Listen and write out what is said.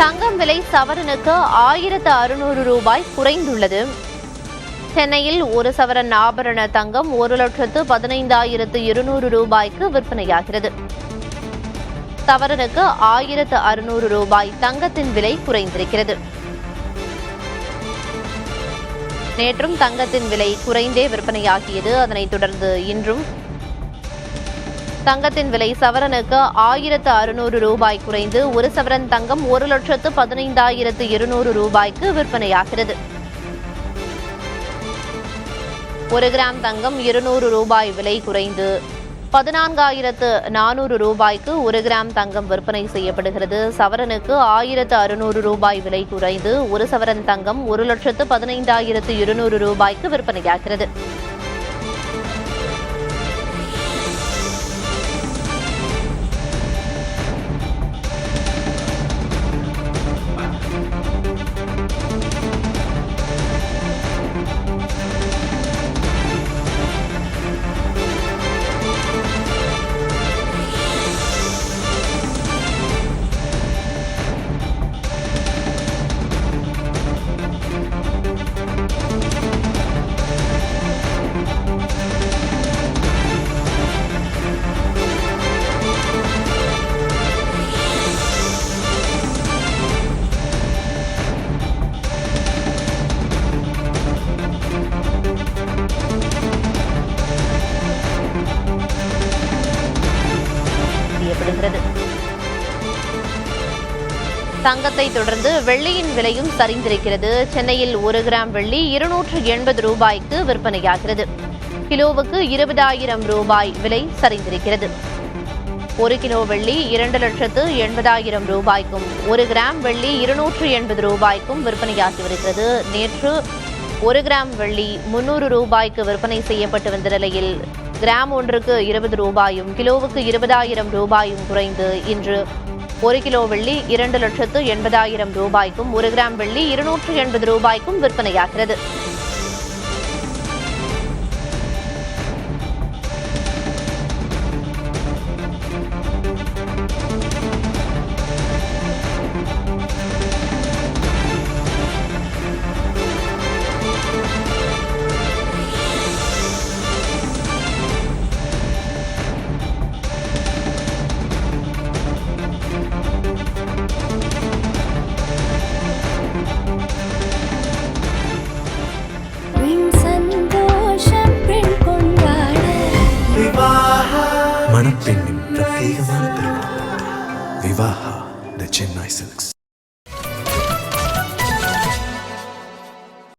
தங்கம் விலை சவரனுக்கு 1600 ரூபாய் குறைந்துள்ளது. சென்னையில் ஒரு சவரன் ஆபரண தங்கம் 1,15,200 ரூபாய்க்கு விற்பனையாகிறது. சவரனுக்கு 1600 ரூபாய் தங்கத்தின் விலை குறைந்திருக்கிறது. நேற்றும் தங்கத்தின் விலை குறைந்தே விற்பனையாகியது. அதனைத் தொடர்ந்து இன்றும் தங்கத்தின் விலை சவரனுக்கு 1600 ரூபாய் குறைந்து ஒரு சவரன் தங்கம் 1,15,200 ரூபாய்க்கு விற்பனையாகிறது. 1 கிராம் தங்கம் 200 ரூபாய் விலை குறைந்து 14,400 ரூபாய்க்கு 1 கிராம் தங்கம் விற்பனை செய்யப்படுகிறது. சவரனுக்கு 1600 ரூபாய் விலை குறைந்து ஒரு சவரன் தங்கம் 1,15,200 ரூபாய்க்கு விற்பனையாகிறது. தங்கத்தை தொடர்ந்து வெள்ளியின் விலையும் சரிந்திருக்கிறது. சென்னையில் 1 கிராம் வெள்ளி 280 ரூபாய்க்கு விற்பனையாகிறது. கிலோவுக்கு 20,000 ரூபாய் விலை சரிந்திருக்கிறது. 1 கிலோ வெள்ளி 2,80,000 ரூபாய்க்கும் 1 கிராம் வெள்ளி 280 ரூபாய்க்கும் விற்பனையாகி வருகிறது. நேற்று 1 கிராம் வெள்ளி 300 ரூபாய்க்கு விற்பனை செய்யப்பட்டு வந்த நிலையில் கிராம் ஒன்றுக்கு 20 ரூபாயும் கிலோவுக்கு 20,000 ரூபாயும் குறைந்து இன்று 1 கிலோ வெள்ளி 2,80,000 ரூபாய்க்கும் 1 கிராம் வெள்ளி 280 ரூபாய்க்கும் விற்பனையாகிறது. மணப்பெண்ணின் பிரத்யேகமான திருமணம் விவாஹா தி சென்னை சில்க்ஸ்.